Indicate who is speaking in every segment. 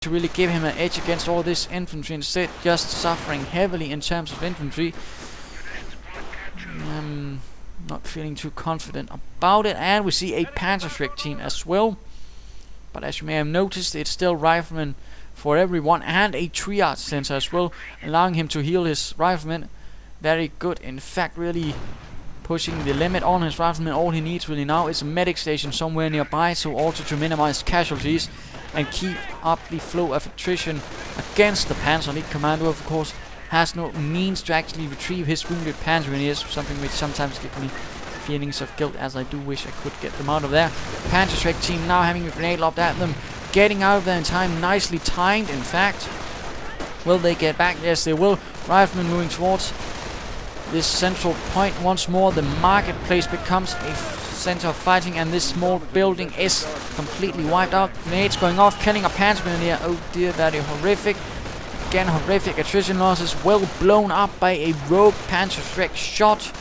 Speaker 1: to really give him an edge against all this infantry, instead just suffering heavily in terms of infantry. Not feeling too confident about it. And we see a Panzer team as well, but as you may have noticed, it's still riflemen for everyone and a triage sensor as well, allowing him to heal his riflemen. Very good, in fact, really pushing the limit on his riflemen. All he needs really now is a medic station somewhere nearby, so also to minimize casualties and keep up the flow of attrition against the Panzer Elite commander, of course, has no means to actually retrieve his wounded Panzer Grenadiers, something which sometimes gives me feelings of guilt, as I do wish I could get them out of there. Panzer team now having a grenade lobbed at them, getting out of there in time, nicely timed, in fact. Will they get back? Yes, they will. Riflemen moving towards this central point once more. The marketplace becomes a center of fighting, and this small building is completely wiped out. Grenades going off, killing a Panzer Grenadier. Oh dear, that is horrific. Again, horrific attrition losses, well blown up by a rogue Panzer shot.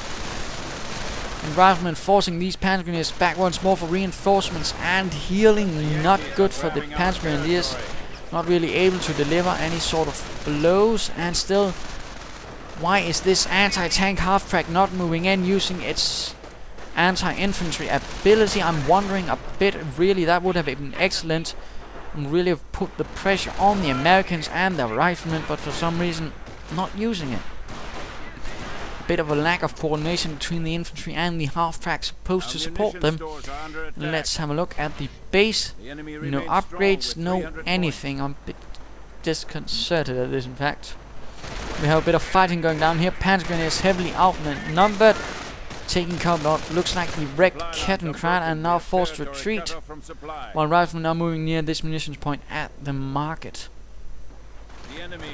Speaker 1: And riflemen forcing these Panzer Grenadiers back once more for reinforcements and healing. Not good for the Panzer Grenadiers. Not really able to deliver any sort of blows. And still, why is this anti-tank half-track not moving in using its anti-infantry ability? I'm wondering a bit. Really, that would have been excellent and really have put the pressure on the Americans and their riflemen, but for some reason not using it. A bit of a lack of coordination between the infantry and the half-track supposed to support them. Let's have a look at the base. No upgrades, no anything. I'm a bit disconcerted at this, in fact. We have a bit of fighting going down here. Panzer Grenadiers heavily outnumbered, taking cover what looks like the wrecked Carentan and now forced to retreat, while riflemen are moving near this munitions point at the market.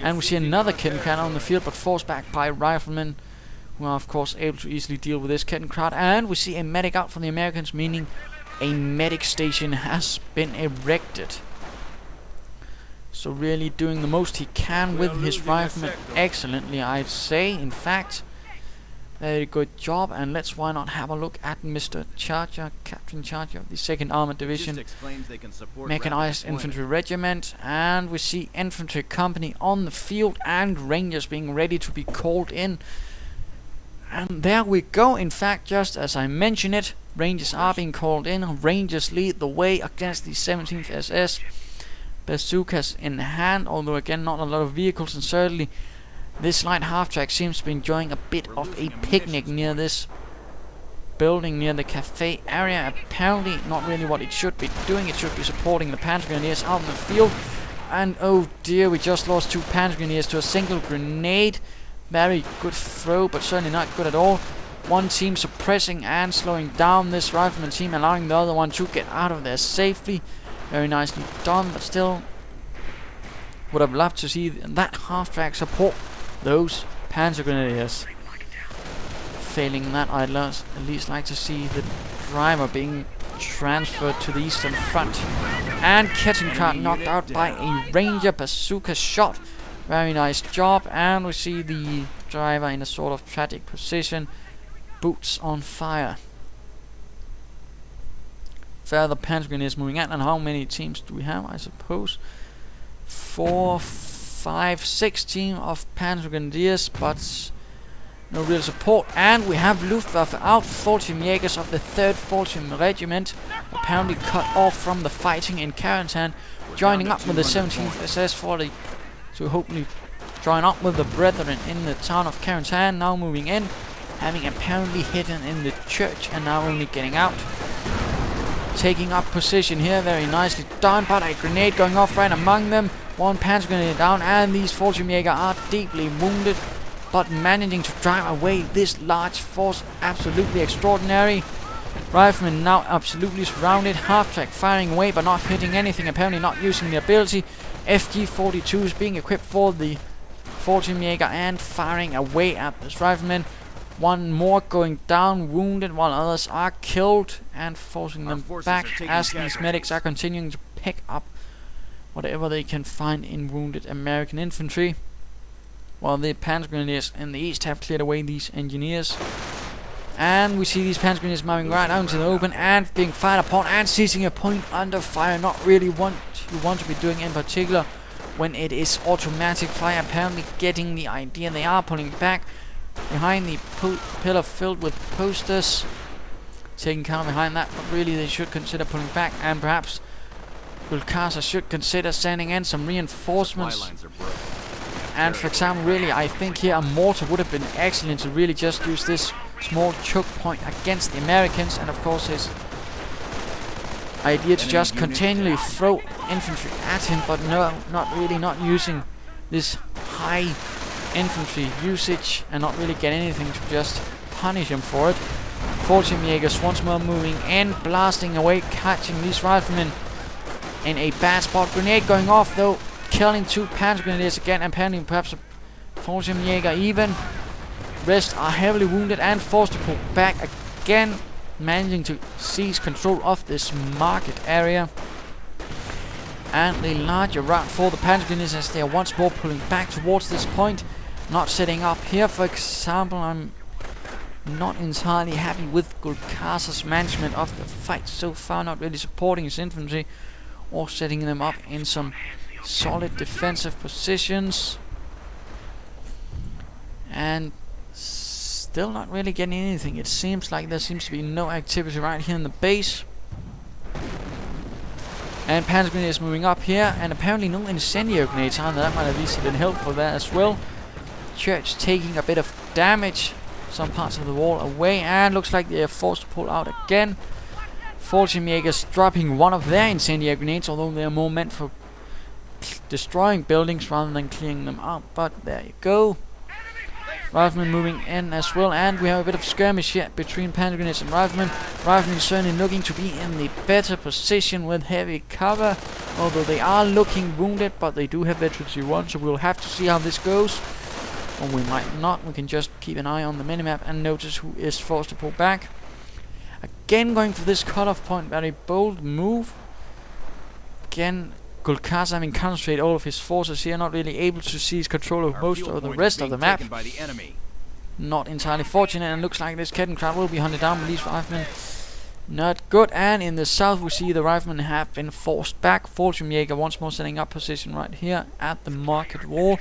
Speaker 1: And we see another Carentan on the field, but forced back by riflemen, who are of course able to easily deal with this Carentan. And we see a medic out from the Americans, meaning a medic station has been erected. So really doing the most he can with his riflemen excellently, I'd say. In fact, very good job. And why not have a look at Mr. Charger, Captain Charger of the 2nd Armored Division, Mechanized Infantry Regiment. And we see infantry company on the field and Rangers being ready to be called in. And there we go. In fact, just as I mentioned it, Rangers are being called in. Rangers lead the way against the 17th SS. Bazookas in hand, although again not a lot of vehicles, and certainly this light half-track seems to be enjoying a bit of a picnic near this building, near the cafe area. Apparently not really what it should be doing. It should be supporting the Panzer Grenadiers out in the field. And oh dear, we just lost 2 Panzer Grenadiers to a single grenade. Very good throw, but certainly not good at all. One team suppressing and slowing down this rifleman team, allowing the other one to get out of there safely. Very nicely done, but still would have loved to see that half-track support those Panzer Grenadiers. Failing that, I'd at least like to see the driver being transferred to the eastern front. And Carentan knocked out by a Ranger bazooka shot. Very nice job. And we see the driver in a sort of tragic position. Boots on fire. Further Panzer Grenadiers moving out. And how many teams do we have? I suppose 4, 5, 6 team of Panzer Grenadiers, but no real support. And we have Luftwaffe out. Fallschirmjägers of the 3rd Fallschirm Regiment, apparently cut off from the fighting in Carentan, joining up with the 17th SS to hopefully join up with the brethren in the town of Carentan. Now moving in, having apparently hidden in the church and now only getting out. Taking up position here, very nicely done, but a grenade going off right among them. 1 Panzer Grenadier down, and these Fallschirmjäger are deeply wounded, but managing to drive away this large force. Absolutely extraordinary. Riflemen now absolutely surrounded. Half-track firing away, but not hitting anything, apparently not using the ability. FG-42s being equipped for the Fallschirmjäger and firing away at this rifleman. 1 more going down, wounded, while others are killed, and forcing them back as these medics are continuing to pick up whatever they can find in wounded American infantry, while the Panzer Grenadiers in the east have cleared away these engineers. And we see these Panzer grenadiers moving right out into the open and being fired upon and seizing a point under fire. Not really what you want to be doing, in particular when it is automatic fire. Apparently getting the idea. They are pulling back behind the pillar filled with posters, taking cover behind that, but really they should consider pulling back, and perhaps Gulcasa should consider sending in some reinforcements. And for example, really, I think here a mortar would have been excellent to really just use this small choke point against the Americans, and of course his idea to just continually throw infantry at him, but no, not really, not using this high infantry usage and not really get anything to just punish him for it. Fallschirmjägers once more moving in, blasting away, catching these riflemen in a bad spot. Grenade going off though, killing 2 Panzer Grenadiers again, and apparently perhaps a Fallschirmjäger even. Rest are heavily wounded and forced to pull back again, managing to seize control of this market area. And a larger rout for the Panzer Grenadiers as they are once more pulling back towards this point. Not setting up here, for example. I'm not entirely happy with Gulcasa's management of the fight so far, not really supporting his infantry or setting them up in some solid defensive positions. And still not really getting anything. It seems like there seems to be no activity right here in the base. And Panzer Grenadiers moving up here, and apparently no incendiary grenades either. That might have easily been helpful there as well. Church taking a bit of damage, some parts of the wall away, and looks like they are forced to pull out again. Fallschirmjägers dropping one of their incendiary grenades, although they are more meant for destroying buildings rather than clearing them out. But there you go. Riflemen moving in as well, and we have a bit of skirmish here between Panzer Grenadiers and Riflemen. Riflemen certainly looking to be in the better position with heavy cover, although they are looking wounded, but they do have veterans 1, so we'll have to see how this goes. Or we might not. We can just keep an eye on the minimap and notice who is forced to pull back. Again going for this cutoff point, very bold move. Again, Gulcasa having concentrated all of his forces here, not really able to seize control of most of the rest of the map. Not entirely fortunate, and looks like this Carentan will be hunted down with these riflemen. Not good. And in the south we see the riflemen have been forced back. Fallschirmjäger once more setting up position right here at the market wall,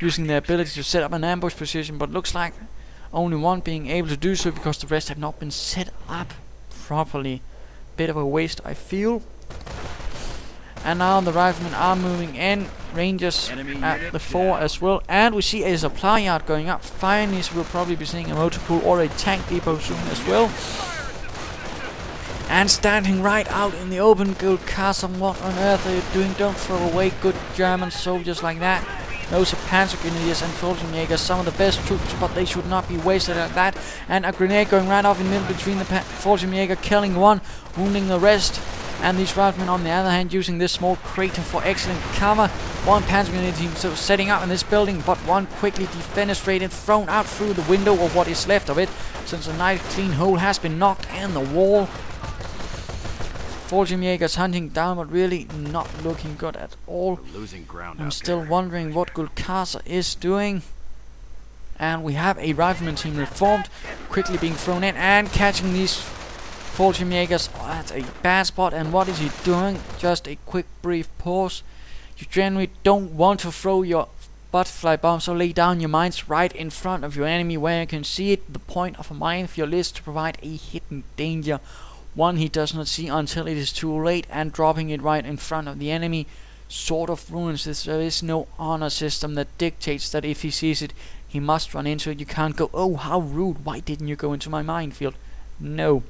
Speaker 1: using their ability to set up an ambush position, but looks like only one being able to do so because the rest have not been set up properly. Bit of a waste, I feel. And now the riflemen are moving in. Rangers at the fore as well. And we see a supply yard going up. Finally, so we'll probably be seeing a motor pool or a tank depot soon as well. And standing right out in the open, Gulcasa, what on earth are you doing? Don't throw away good German soldiers like that. Those are Panzer Grenadiers and Fallschirmjägers, some of the best troops, but they should not be wasted like that. And a grenade going right off in the middle between the Fallschirmjäger, killing one, wounding the rest. And these riflemen on the other hand using this small crater for excellent cover. One Panzer Grenadier team so setting up in this building, but one quickly defenestrated, thrown out through the window, or what is left of it, since a nice clean hole has been knocked in the wall. Fallschirmjägers hunting down, but really not looking good at all. I'm still wondering what Gulcasa is doing. And we have a rifleman team reformed, quickly being thrown in and catching these Fallschirmjägers at a bad spot. And what is he doing? Just a quick brief pause. You generally don't want to throw your butterfly bomb, so lay down your mines right in front of your enemy where you can see it. The point of a minefield is to provide a hidden danger, one he does not see until it is too late, and dropping it right in front of the enemy sort of ruins this. There is no honor system that dictates that if he sees it, he must run into it. You can't go, oh how rude, why didn't you go into my minefield? No.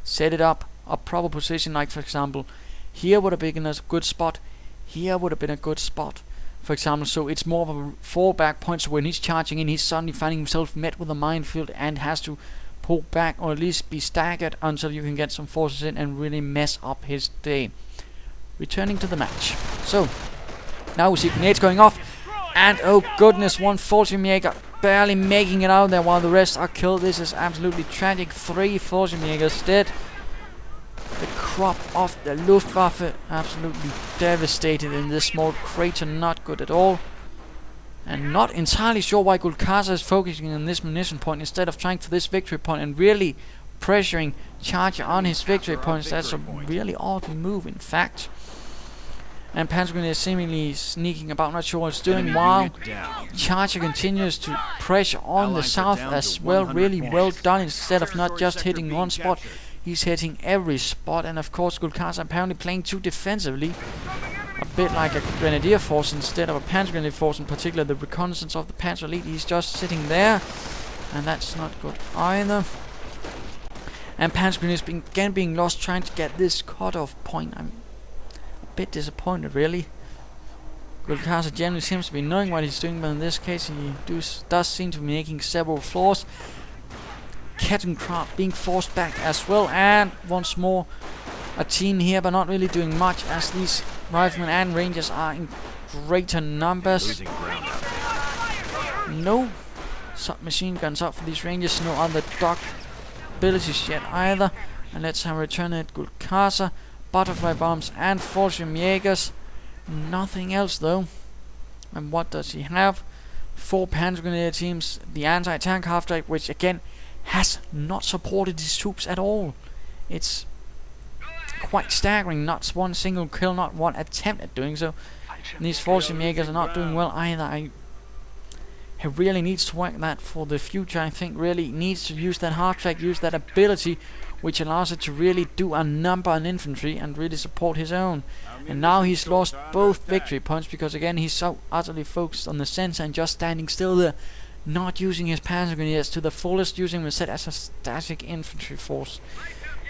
Speaker 1: Set it up a proper position, like for example, here would have been a good spot, here would have been a good spot, for example, so it's more of a fallback point, so when he's charging in, he's suddenly finding himself met with a minefield and has to pull back, or at least be staggered until you can get some forces in and really mess up his day. Returning to the match. So, now we see grenades going off, and oh goodness, one Fallschirmjäger barely making it out there while the rest are killed. This is absolutely tragic. 3 Fallschirmjägers dead. The crop of the Luftwaffe absolutely devastated in this small crater, not good at all. And not entirely sure why Gulcasa is focusing on this munition point instead of trying for this victory point and really pressuring Charger on his victory points. That's a really odd move, in fact. And Panzer Grenadier is seemingly sneaking about, not sure what it's doing, while Charger continues to pressure on the south as well. Really well done. Instead of not just hitting one spot, he's hitting every spot. And of course Gulcasa apparently playing too defensively, a bit like a Grenadier force instead of a Panzer Grenadier force, in particular the reconnaissance of the Panzer Elite. He's just sitting there, and that's not good either. And Panzer Grenadiers again being lost trying to get this cutoff point. I'm a bit disappointed, really. Gulcasa generally seems to be knowing what he's doing, but in this case he does seem to be making several flaws. Carentan being forced back as well, and once more a team here, but not really doing much as these riflemen and rangers are in greater numbers. No submachine guns up for these rangers, no other dog abilities yet either. And let's have a return at Gulcasa. Butterfly bombs and Fallschirmjägers. Nothing else though. And what does he have? 4 Panzer Grenadier teams, the anti-tank half-track, which again has not supported his troops at all. It's quite staggering. Not one single kill, not one attempt at doing so. And these Fallschirmjägers are not doing well either. He really needs to work that for the future. I think really needs to use that half-track, use that ability which allows it to really do a number on infantry and really support his own. And now he's lost both victory points because again he's so utterly focused on the center and just standing still there, not using his Panzer Grenadiers to the fullest, using them instead as a static infantry force.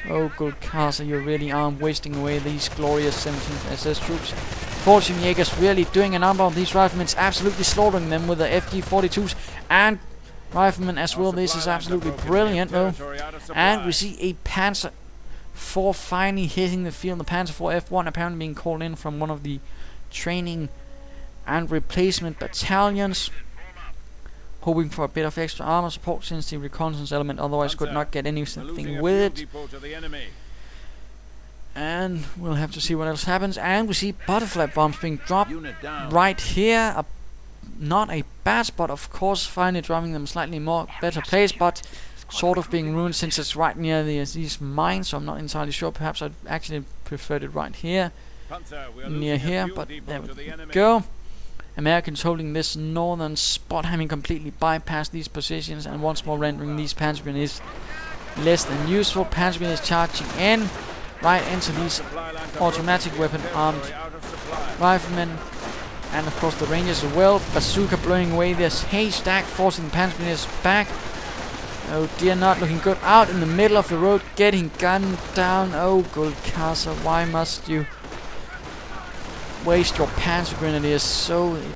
Speaker 1: Oh Gulcasa, you really are wasting away these glorious 17th SS troops. Fallschirmjägers really doing a number of these riflemen, absolutely slaughtering them with the FG-42s and riflemen as well. This is absolutely brilliant though. And we see a Panzer IV finally hitting the field. The Panzer IV F1 apparently being called in from one of the training and replacement battalions, hoping for a bit of extra armor support since the reconnaissance element otherwise could not get anything with it. And we'll have to see what else happens. And we see butterfly bombs being dropped right here. Not a bad spot, of course, finally driving them slightly more better place, but sort of being ruined since it's right near these mines, so I'm not entirely sure. Perhaps I'd actually preferred it right here, near here, but there we go. Americans holding this northern spot, having completely bypassed these positions, and once more rendering these Panzer Grenadiers less than useful. Panzer Grenadiers charging in, right into these automatic weapon armed riflemen, and of course the Rangers as well. Bazooka blowing away this haystack, forcing the Panzer Grenadiers back. Oh dear, not looking good. Out in the middle of the road, getting gunned down. Oh Gulcasa, why must you waste your Panzer Grenadiers so